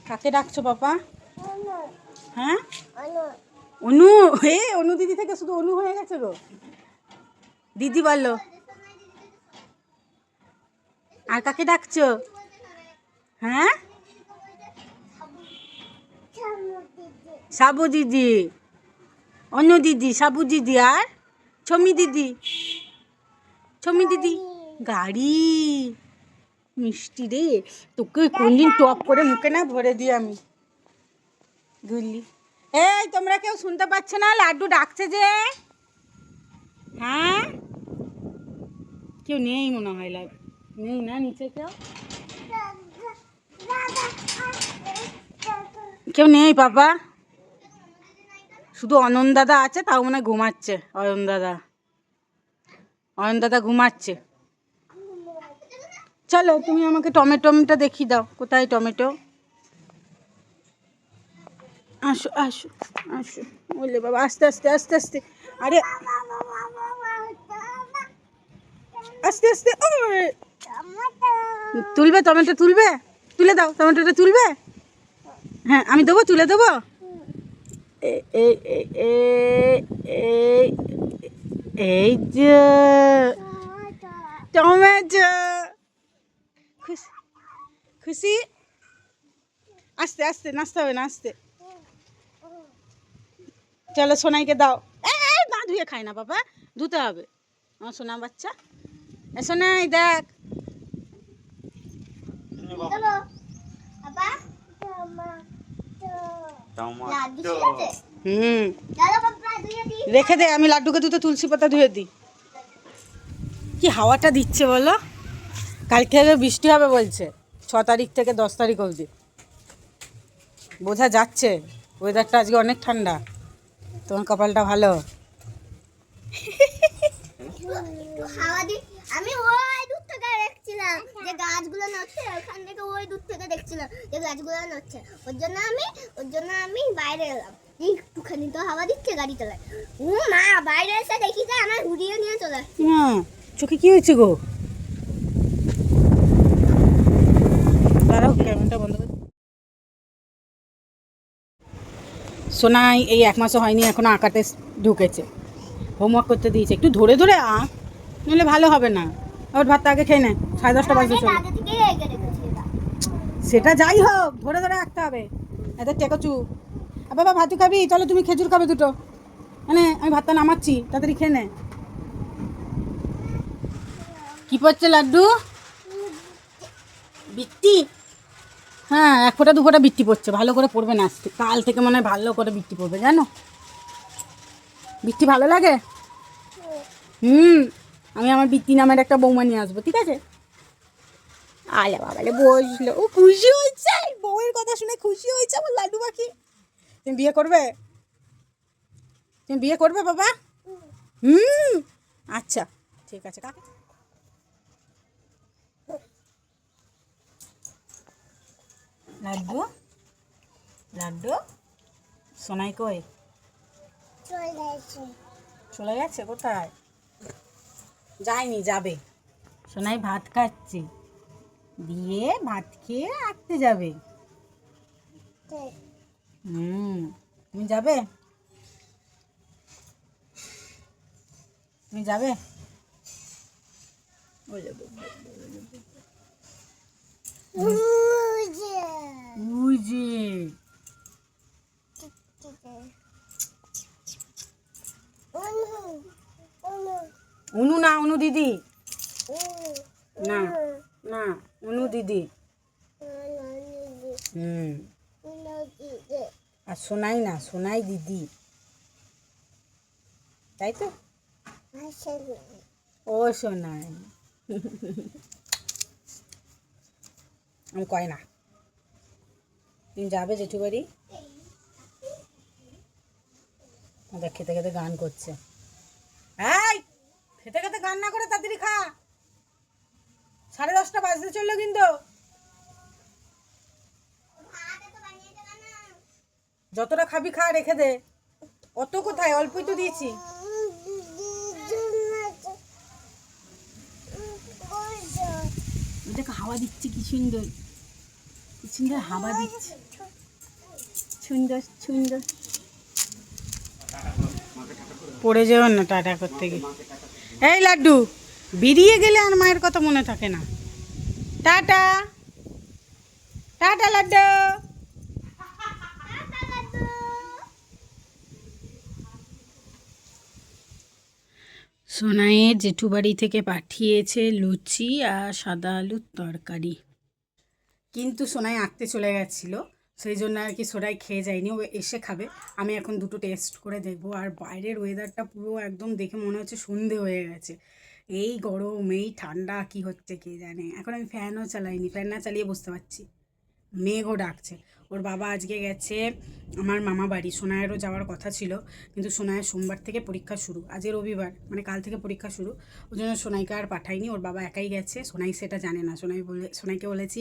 কাকে ডাকছো বাবা? হ্যাঁ অনু। হে অনু দিদি থেকে শুধু অনু হয়ে গেছে গো। দিদি বলো। আর কাকে ডাকছো? হ্যাঁ সাবু দিদি, অনু দিদি, সাবু দিদি আর ছমি দিদি। ছমি দিদি গাড়ি মিষ্টি রে। তোকে কোনদিন টপ করে মুখে না ভরে দিই আমি। গুল্লি এই তোমরা কেউ শুনতে পাচ্ছ না? লাড্ডু ডাকছে যে। হ্যাঁ কেউ নেই মনে হয়, নেই না নিচে কেউ? কেউ নেই বাবা, শুধু অনন্ত দাদা আছে, তাও মনে হয় ঘুমাচ্ছে। অয়ন দাদা ঘুমাচ্ছে। চলো তুমি আমাকে টমেটোটা দেখিয়ে দাও, কোথায় টমেটো? আসো আসো আসো। বললে বাবা আস্তে আস্তে আস্তে আস্তে। আরে আস্তে আস্তে। তুলবে টমেটো? তুলবে? তুলে দাও টমেটোটা, তুলবে? হ্যাঁ আমি দেবো, তুলে দেবো। এই যে টমেটো। খুশি খুশি। আস্তে আস্তে, নাচতে হবে না, আস্তে। চলো সোনাইকে দাও। না ধুয়ে খায় না বাবা, ধুতে হবে। আমার সোনা বাচ্চা। সোনাই দেখ। রেখে দে, আমি লাড্ডুকে দুটো তুলসী পাতা ধুয়ে দিই। কি হাওয়াটা দিচ্ছে বলো? কাল থেকে বৃষ্টি হবে বলছে, 6 তারিখ থেকে 10 তারিখ অবধি। বোঝা যাচ্ছে ওয়েদারটা আজকে অনেক ঠান্ডা। তোমার কপালটা ভালো। আমি ওই দূর থেকে দেখছিলাম যে গাছগুলো নড়ছে, ওখান থেকে ওই দূর থেকে দেখছিলাম যে গাছগুলো নড়ছে। ওর জন্য আমি বাইরে এলাম। একটুখানি তো হাওয়া দিচ্ছে গাড়ি চালায়। মা বাইরে এসে দেখি যে আমার উড়িয়ে নিয়ে চলে আসছে। চোখে কি হয়েছে গো? দাঁড়াও ক্যামেরাটা বন্ধ করে। সোনাই এই 1 মাসও হয়নি এখনো আঁকাতে ঢুকেছে। হোমওয়ার্ক করতে দিয়েছে, একটু ধরে ধরে আঁক, নইলে ভালো হবে না। ওর ভাতটা আগে খেয়ে নে, 10:30 বাজে চলে। সেটা যাই হোক, ধরে ধরে আঁকতে হবে। এদের টেকোচু। আর বাবা ভাতু খাবি? চলো তুমি খেজুর খাবে দুটো। মানে আমি ভাতটা নামাচ্ছি, তাড়াতাড়ি খেয়ে নে। কি পড়ছে লাড্ডু? বৃত্তি? হ্যাঁ 1 ফোঁটা 2 ফোঁটা বৃত্তি পড়ছে, ভালো করে পড়বে না আজকে। কাল থেকে মনে হয় ভালো করে বৃত্তি পড়বে, জানো? বৃত্তি ভালো লাগে? আমি আমার বৃত্তি নামের একটা বৌমা নিয়ে আসবো, ঠিক আছে? আলে বাবালে বসলো, ও খুশি হয়েছে, বউয়ের কথা শুনে খুশি হয়েছে আমার লাড্ডু পাখি। তুমি বিয়ে করবে? তুমি বিয়ে করবে বাবা? আচ্ছা ঠিক আছে। কাকে? লাড্ডু লাড্ডু সোনাই কই? চলে গেছে কোথায়? যায়নি, যাবে। সোনাই ভাত খাচ্ছে, দিয়ে ভাত খেয়ে আঁকতে যাবে। তুমি যাবে? তুমি যাবে? অনু না, অনু দিদি। না না, অনু দিদি। আর সোনাই না, সোনাই দিদি, তাই তো? ও সোনাই। আমি কয় না। তুমি যাবে জেঠু বাড়ি? দেখ খেতে খেতে গান করছে। এই খেতে খেতে গান না করে তাড়াতাড়ি খা, 10:30 বাজতে চললো কিন্তু। যতটা খাবি খা, রেখে দে। অত কোথায়, অল্পই তো দিয়েছি। দেখো হাওয়া দিচ্ছে কি সুন্দর, কি সুন্দর হাওয়া দিচ্ছে। সুন্দর সুন্দর। পড়ে যেও না টাটা করতে গিয়ে। এই লাড্ডু, বেরিয়ে গেলে আর মায়ের কথা মনে থাকে না। Tata tata laddu. সোনাইয়ের জেঠু বাড়ি থেকে পাঠিয়েছে লুচি আর সাদা আলুর তরকারি, কিন্তু সোনাই আঁকতে চলে গেছিলো, সেই জন্য আর কি সোনাই খেয়ে যায়নি, ও এসে খাবে। আমি এখন দুটো টেস্ট করে দেখবো। আর বাইরের ওয়েদারটা পুরো একদম দেখে মনে হচ্ছে সন্ধে হয়ে গেছে। এই গরম, এই ঠান্ডা, কি হচ্ছে কে জানে। এখন আমি ফ্যানও চালাইনি, ফ্যান না চালিয়ে বসতে পারছি। মেঘও ডাকছে। ওর বাবা আজকে গেছে আমার মামা বাড়ি, সোনায়েরও যাওয়ার কথা ছিল, কিন্তু সোনায়ের সোমবার থেকে পরীক্ষা শুরু, আজকে রবিবার, মানে কাল থেকে পরীক্ষা শুরু। ওই জন্য সোনাইকে আর পাঠাইনি, ওর বাবা একাই গেছে। সোনাই সেটা জানে না। সোনাইকে বলেছি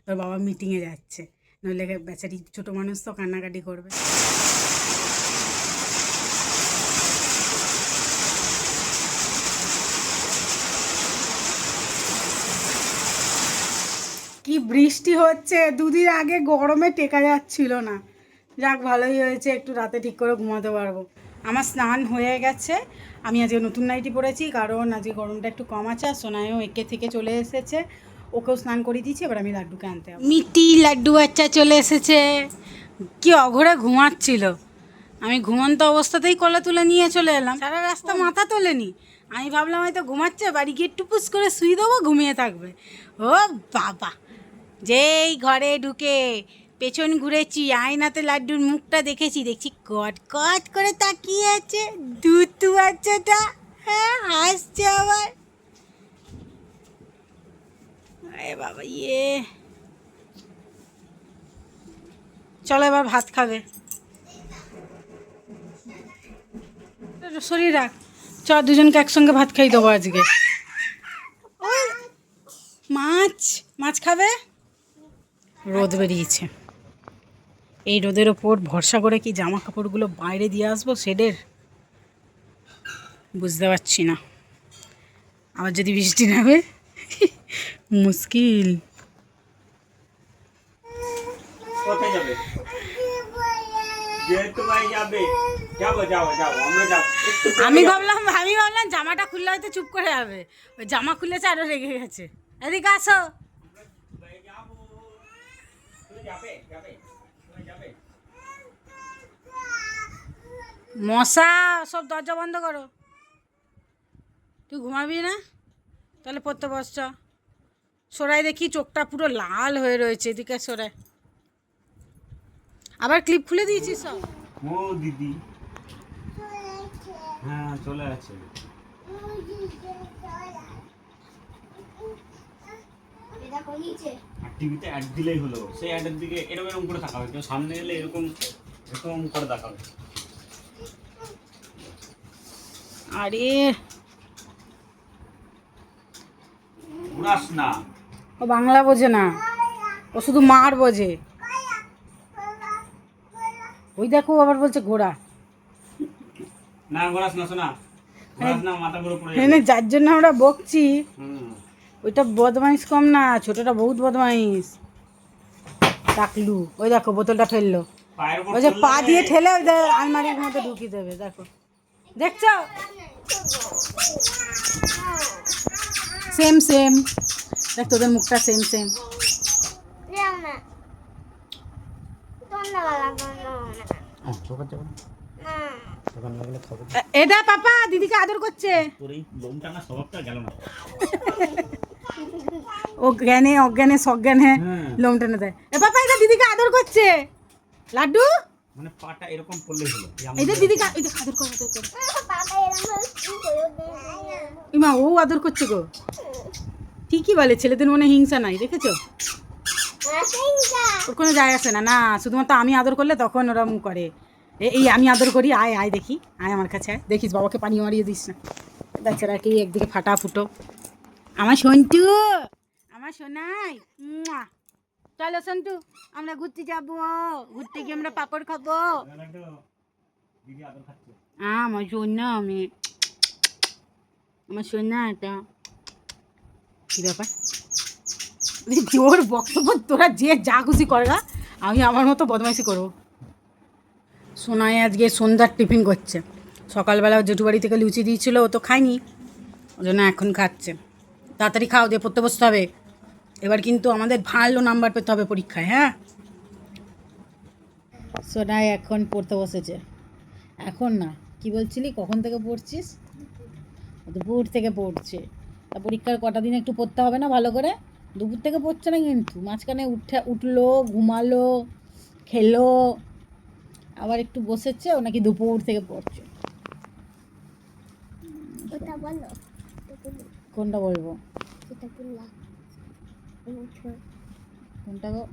তোর বাবা মিটিংয়ে যাচ্ছে, নইলে বেচারি ছোটো মানুষ তো কান্নাকাটি করবে। কি বৃষ্টি হচ্ছে, দুদিন আগে গরমে টেকা যাচ্ছিল না। যাক ভালোই হয়েছে, একটু রাতে ঠিক করে ঘুমাতে পারবো। আমার স্নান হয়ে গেছে, আমি আজকে নতুন নাইটি পরেছি, কারণ আজকে গরমটা একটু কম আছে। আর সোনাইও একে থেকে চলে এসেছে, ওকেও স্নান করিয়ে দিয়েছি। এবার আমি লাড্ডুকে আনতে হবে। মিটি লাড্ডু বাচ্চা চলে এসেছে, কি অঘরে ঘুমাচ্ছিল। আমি ঘুমন্ত অবস্থাতেই কলা তুলে নিয়ে চলে এলাম, সারা রাস্তা মাথা তোলেনি। আমি ভাবলাম হয়তো ঘুমাচ্ছে, বাড়ি গিয়ে টুপুস করে শুয়ে দেবো, ঘুমিয়ে থাকবে। ও বাবা, যেই ঘরে ঢুকে পেছন ঘুরেছি, আয়নাতে লাড্ডুর মুখটা দেখেছি, দেখছি কট কট করে তাকিয়ে আছে দুধ বাচ্চাটা। হ্যাঁ, হাসছে আবার। আরে বাবা, চলো এবার ভাত খাবে। শরীর রাখ, চ দুজনকে একসঙ্গে ভাত খাই দেবো আজকে। মাছ মাছ খাবে? রোদ বেরিয়েছে, এই রোদের ওপর ভরসা করে কি জামা কাপড়গুলো বাইরে দিয়ে আসবো শেডের, বুঝতে পারছি না। আবার যদি বৃষ্টি নামে মুশকিল। কোথায় যাবে? আমি ভাবলাম জামাটা খুললে হয়তো চুপ করে যাবে, ওই জামা খুলেছে আরো রেগে গেছে। এদিকে আসো। মশা, সব দরজা বন্ধ করো। তুই ঘুমাবি না? তাহলে পড়তে বসছ। সরাই দেখি, চোখটা পুরো লাল হয়ে রয়েছে। এদিকে সরাই। আবার ক্লিপ খুলে দিয়েছিস সব? ও দিদি, হ্যাঁ চলে আছে। টিভিতে অ্যাড দিলেই হলো, সেই অ্যাডের দিকে এরকম এরকম করে তাকাবে, কেউ সামনে এলে এরকম এরকম করে তাকাবে। আরে উড়াস না, ও বাংলা বোঝে না, ও শুধু মার বোঝে। ওই দেখো আবার বলছে ঘোড়া। না ঘোরাস না, শোনা ঘোরাস না, মাথা ঘুরে পড়ে এখানে যাবে। যার জন্য আমরা বকছি, হুম, ওইটা বদমাইশ কম না, ছোটটা বহুত বদমাইশ। ডাকলু, ওই দেখো বোতলটা ফেললো, পায়ের উপর ওই যে পা পড়লে- দিয়ে ঠেলে ওই আলমারির মধ্যে ঢুকিয়ে দেবে। দেখো, দেখছো? সেম সেম, দেখ তোদের মুখটা সেম সেম। এটা পাপা দিদিকে আদর করছে। তোর এই লোম টানা স্বভাবটা গেল না। ও জ্ঞানে অজ্ঞানে সজ্ঞানে হ্যাঁ। লোম টেনে দেয়। এ পাপা এটা দিদিকে আদর করছে। লাড্ডু, মানে পাটা এরকম করলেই হলো। এটা দিদিকে আদর কর, আদর কর। ইমা, ও আদর করছে গো। ঠিকই বলে, ছেলেদের মনে হিংসা নাই, দেখেছো? ওর কোনো যায় আসে না। না, শুধুমাত্র আমি আদর করলে তখন ওরা মুখ করে। এই আমি আদর করি, আয় আয় দেখি, আয় আমার কাছে আয়, দেখিস বাবাকে পানি মারিয়ে দিস না। বেচারা কি একদিকে ফাটা ফুটো। আমার সন্টু, আমার সোনাই, চলো সন্টু আমরা ঘুরতে যাবো, ঘুরতে গিয়ে আমরা পাপড় খাবো। দিদি আদর খাচ্ছে। আমার সোনা, আমার সোনা, এটা কি ব্যাপার? জোর বক্তব্য, তোরা যে যা খুশি করগা, আমি আমার মতো বদমাইশি করবো। সোনাই আজকে সন্ধ্যার টিফিন করছে। সকালবেলা জেঠু বাড়ি থেকে লুচি দিয়েছিল, ও তো খায়নি, ওই জন্য এখন খাচ্ছে। তাড়াতাড়ি খাও, দিয়ে পড়তে বসতে হবে। এবার কিন্তু আমাদের ভালো নাম্বার পেতে হবে পরীক্ষায়, হ্যাঁ। সোনাই এখন পড়তে বসেছে। এখন না, কি বলছিলি, কখন থেকে পড়ছিস? দুপুর থেকে পড়ছে। তা পরীক্ষার কটা দিন একটু পড়তে হবে না ভালো করে? দুপুর থেকে পড়ছে না কিন্তু, মাঝখানে উঠলো, ঘুমালো, খেলো, আবার একটু বসেছে, ও নাকি দুপুর থেকে পড়ছে। ওটা বলো, কোনটা বলবো? সেটা বললাম কোনটা গো?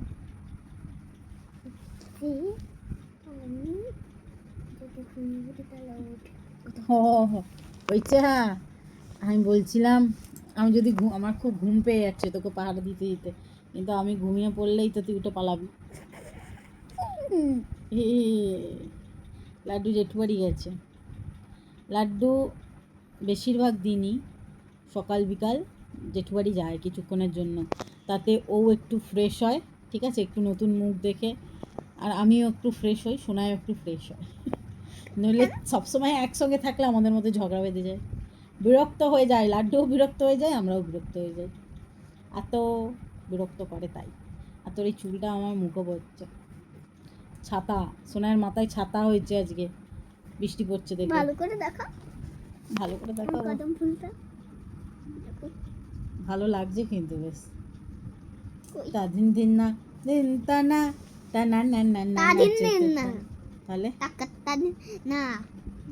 হয়েছে, হ্যাঁ। আমি বলছিলাম, আমি যদি আমার খুব ঘুম পেয়ে যাচ্ছে তোকে পাহাড়ে দিতে দিতে, কিন্তু আমি ঘুমিয়ে পড়লেই তো তুই উঠে পালাবি। লাড্ডু জেঠু বাড়ি গেছে। লাড্ডু বেশিরভাগ দিনই সকাল বিকাল জেঠু বাড়ি যায় কিছুক্ষণের জন্য, তাতে ও একটু ফ্রেশ হয়, ঠিক আছে, একটু নতুন মুখ দেখে, আর আমিও একটু ফ্রেশ হই, সোনাইও একটু ফ্রেশ হয়। নইলে সবসময় একসঙ্গে থাকলে আমাদের মধ্যে ঝগড়া বেঁধে যায়, বিরক্ত হয়ে যায়, লাড্ডুও বিরক্ত হয়ে যায়, আমরাও বিরক্ত হয়ে যাই, এত বিরক্ত করে তাই। আর তোর এই চুলটা আমার মুখে পড়ছে। ছাতা, সোনাইয়ের মাথায় ছাতা হয়েছে আজকে, বৃষ্টি পড়ছে দেখে। ভালো করে দেখা, ভালো করে দেখাবো? কদম ফুলটা ভালো লাগছে কিন্তু বেশ। কই? তা দিন দিন না দিন তা না তা না না না না তাদিন দিন না, তাহলে টাকাটা দিন না,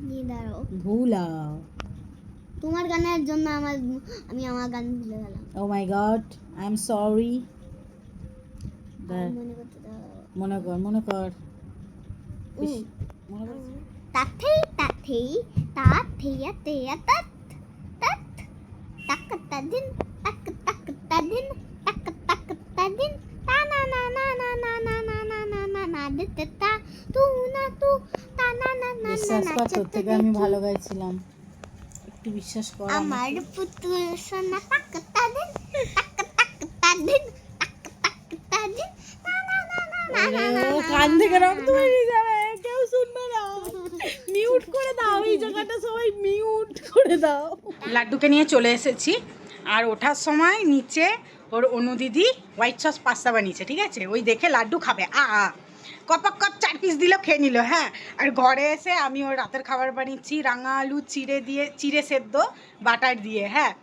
নিয়ে দাঁড়াও। ভুলাও। তোমার গানের জন্য আমি আমার গান ভুলে গেলাম। ও মাই গড, আই এম সরি। মনে করতে দাও। মনে কর, মনে কর, উম, মনে কর। তাথেই তাথেই তাথেয়া তেয়া তাত তাত টাকাটা দিন টাকাটা দিন টাকাটা দিন তা না না না না না না না না না না না দিতে তা তু না তু তা না না না বিশ্বাস কর, তোর থেকে আমি ভালো গাইছিলাম, একটু বিশ্বাস কর। আমার পুতুল সোনা টাকাটা দিন টাকাটা দিন টাকাটা দিন না না না না না না ও কান থেকে রক্ত বেরিয়ে যাবে, কেউ শুনবে না, মিউট করে দাও এই জায়গাটা, সবাই মিউট করে দাও। লাড্ডুকে নিয়ে চলে এসেছি, আর ওঠার সময় নিচে ওর অনু দিদি হোয়াইট সস পাস্তা বানিয়েছে, ঠিক আছে, ওই দেখে লাড্ডু খাবে, কপাক কপ 4 পিস দিল, খেয়ে নিল, হ্যাঁ। আর ঘরে এসে আমি ওর রাতের খাবার বানিয়েছি, রাঙা আলু চিড়ে সেদ্ধ বাটার দিয়ে, হ্যাঁ।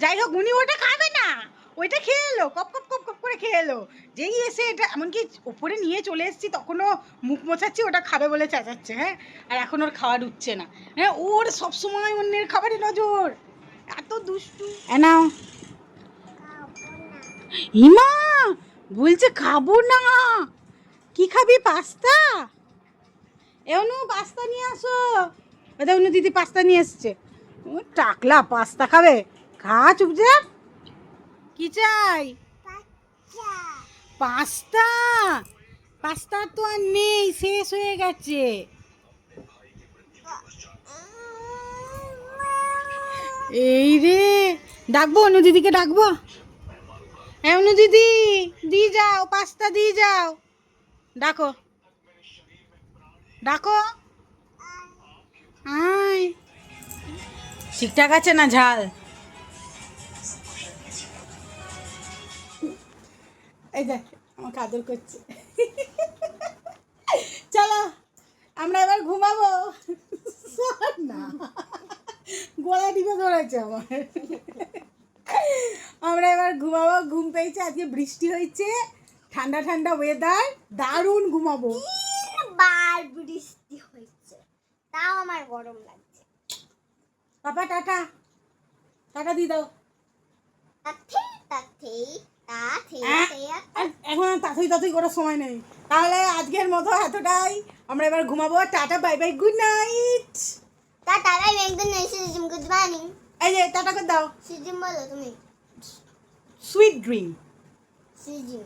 যাই হোক, উনি ওটা খাবে না, ওইটা খেয়ে এলো, কপ কপ কপ কপ করে খেয়ে এলো। যেই এসে এটা এমনকি ওপরে নিয়ে চলে এসেছি, তখনও মুখ মোছাচ্ছি, ওটা খাবে বলে চেঁচাচ্ছে, হ্যাঁ। আর এখন ওর খাবার উঠছে না, হ্যাঁ, ওর সবসময় অন্যের খাবারে নজর, এত দুষ্টু। নাও, হিমা বলছে খাবো না। কি খাবি, পাস্তা? এমন পাস্তা নিয়ে আসো, ওদের অন্য দিদি পাস্তা নিয়ে এসছে। ও টাকলা, পাস্তা খাবে, খা চুপচাপ। কি চাই? পাস্তা? পাস্তা তো আর নেই, শেষ হয়ে গেছে। এই রে, ডাকবো অনু দিদিকে, ডাকবো? হ্যাঁ অনু দিদি, দিয়ে যাও, পাস্তা দিয়ে যাও, ডাকো ডাকো। আয়, ঠিকঠাক আছে না ঝাল? এই দেখ আমাকে আদর করছে। চলো আমরা এবার ঘুমাবো। না, গলা টিপে ধরেছে আমার। আমরা এবার ঘুমাবো, ঘুম পেয়েছে, আজকে বৃষ্টি হয়েছে, ঠান্ডা ঠান্ডা ওয়েদার, দারুণ ঘুমাবো। বার বৃষ্টি হয়েছে, তাও আমার গরম লাগছে। পাপা টাটা, টাটা দিয়ে দাও। তাথেই তাথেই তাথেয়া এখন তাড়াতাড়ি করার সময় নেই, তাহলে আজকের মতো এতটাই, আমরা এবার ঘুমাবো, tata, bye bye, good night. Tata, bye bye, good night, সিজিম, গুড মর্নিং। এই যে টাটা করে দাও, সিজিম বলো তুমি, সুইট ড্রিম। সিজিম,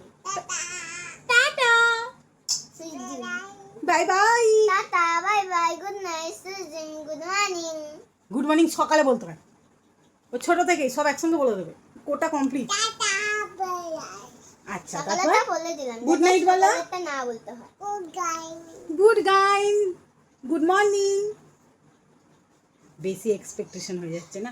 টাটা, সিজিম, bye bye. Tata, bye bye, good night, সিজিম, গুড মর্নিং। গুড মর্নিং সকালে বলতে হয়, ও ছোট থেকেই সব একসঙ্গে বলে দেবে, কোটা কমপ্লিট। Tata, bye by. আচ্ছা সকালেরটা বলে দিলাম গুড নাইট বলো। সকালেরটা না বলতে হয় গুড গাইন, গুড মর্নিং। বেশি এক্সপেকটেশন হয়ে যাচ্ছে না।